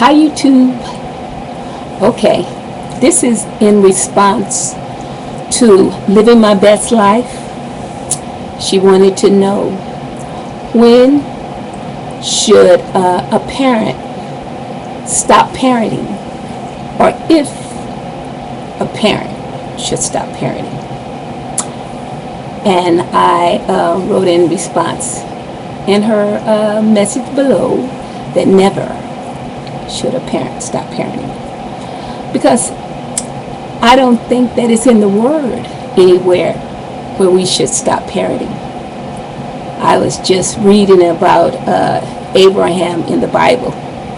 Hi YouTube. Okay, this is in response to Living My Best Life. She wanted to know, when should a parent stop parenting, or if a parent should stop parenting. And I wrote in response in her message below that never should a parent stop parenting, because I don't think that it's in the Word anywhere where we should stop parenting. I was just reading about Abraham in the Bible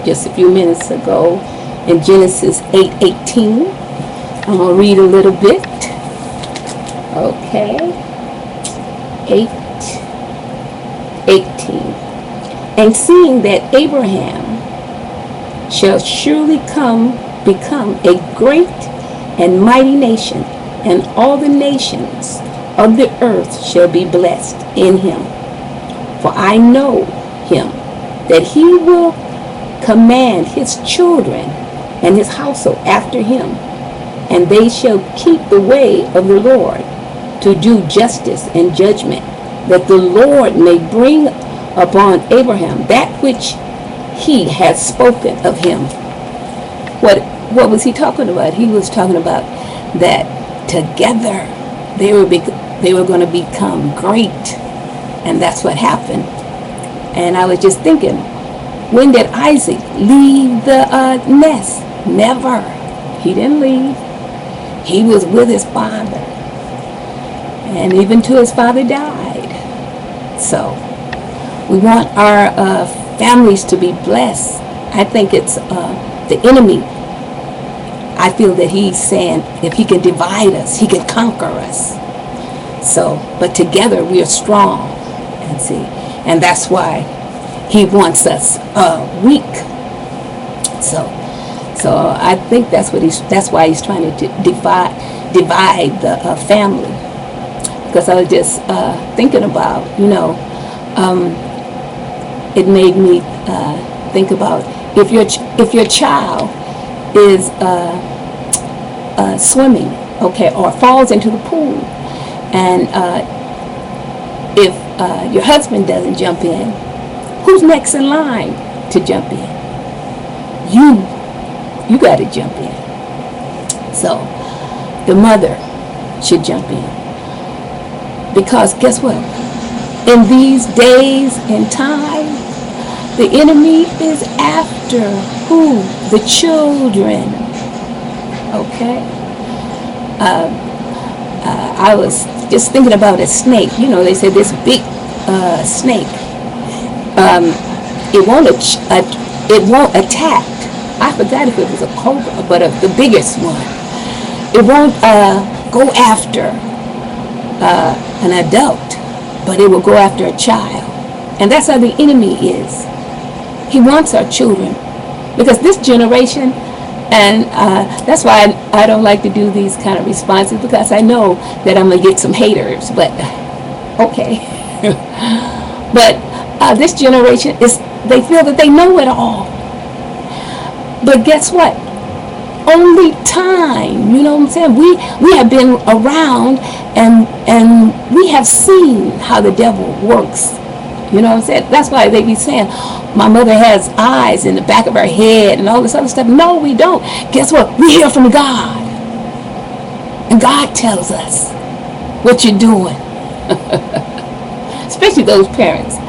just a few minutes ago in Genesis 8:18. I'm going to read a little bit. Okay. 8:18. And seeing that Abraham shall surely become a great and mighty nation, and all the nations of the earth shall be blessed in him. For I know him, that he will command his children and his household after him, and they shall keep the way of the Lord, to do justice and judgment, that the Lord may bring upon Abraham that which he has spoken of him. What was he talking about? He was talking about that together they were going to become great, and that's what happened. And I was just thinking, when did Isaac leave the nest? Never. He didn't leave. He was with his father, and even till his father died. So we want our families to be blessed. I think it's the enemy. I feel that he's saying if he can divide us, he can conquer us. So, but together we are strong, and see, and that's why he wants us weak. So I think that's why he's trying to divide the family. Because I was just thinking about, it made me think about if your child is swimming, okay, or falls into the pool, and if your husband doesn't jump in, who's next in line to jump in? You got to jump in. So the mother should jump in, because guess what? In these days and time, the enemy is after who? The children. Okay. I was just thinking about a snake. They said this big snake. It won't attack. I forgot if it was a cobra, but the biggest one. It won't go after an adult, but it will go after a child. And that's how the enemy is. He wants our children, because this generation, and that's why I don't like to do these kind of responses, because I know that I'm going to get some haters, but okay. But this generation, they feel that they know it all. But guess what? Only time, you know what I'm saying? We have been around, and we have seen how the devil works. You know what I'm saying? That's why they be saying, my mother has eyes in the back of her head and all this other stuff. No, we don't. Guess what? We hear from God. And God tells us what you're doing. Especially those parents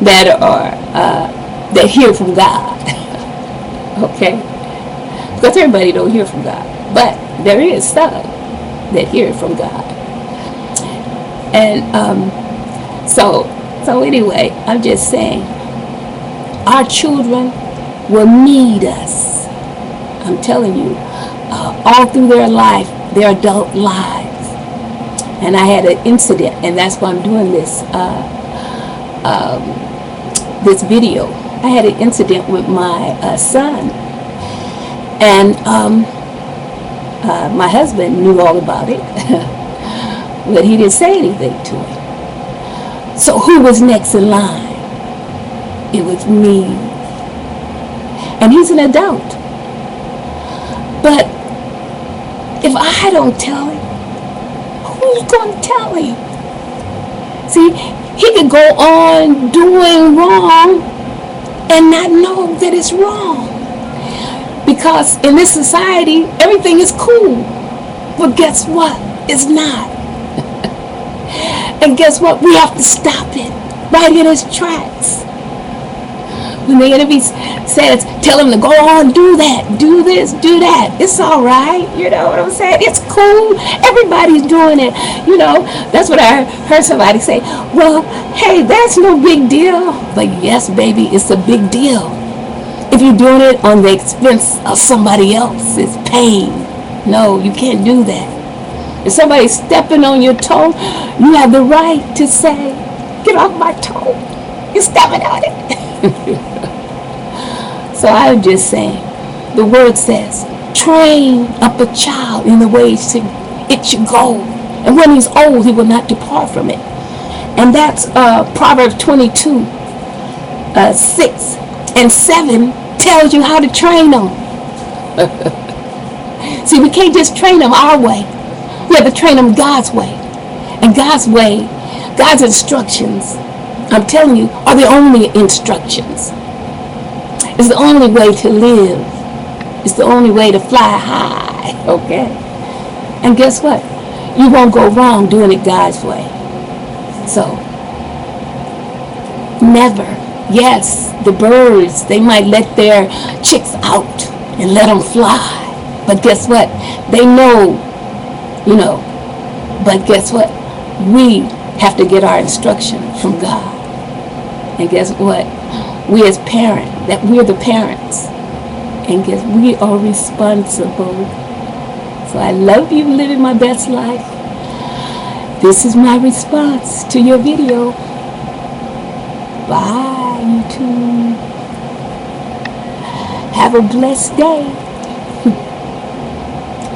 that hear from God. Okay? Because everybody don't hear from God. But there is some that hear from God. And so anyway, I'm just saying, our children will need us. I'm telling you, all through their life, their adult lives. And I had an incident, and that's why I'm doing this this video. I had an incident with my son, and my husband knew all about it, but he didn't say anything to him. So who was next in line? It was me. And he's an adult. But if I don't tell him, who's going to tell him? See, he could go on doing wrong and not know that it's wrong. Because in this society, everything is cool. But guess what? It's not. And guess what? We have to stop it right in its tracks. When the enemy says, tell him to go on, do that, do this, do that. It's all right. You know what I'm saying? It's cool. Everybody's doing it. You know, that's what I heard somebody say. Well, hey, that's no big deal. But yes, baby, it's a big deal. If you're doing it on the expense of somebody else, it's pain. No, you can't do that. If somebody's stepping on your toe, you have the right to say, get off my toe. You're stepping on it. So I was just saying, the word says, train up a child in the ways it should go. And when he's old, he will not depart from it. And that's Proverbs 22, 6 and 7 tells you how to train them. See, we can't just train them our way. We have to train them God's way. And God's way, God's instructions, I'm telling you, are the only instructions. It's the only way to live. It's the only way to fly high, okay? And guess what? You won't go wrong doing it God's way. So, never. Yes, the birds, they might let their chicks out and let them fly. But guess what? They know, you know. But guess what? We have to get our instruction from God. And guess what? We as parents, that we're the parents. And guess we are responsible. So I love you, living my best life. This is my response to your video. Bye, YouTube. Have a blessed day.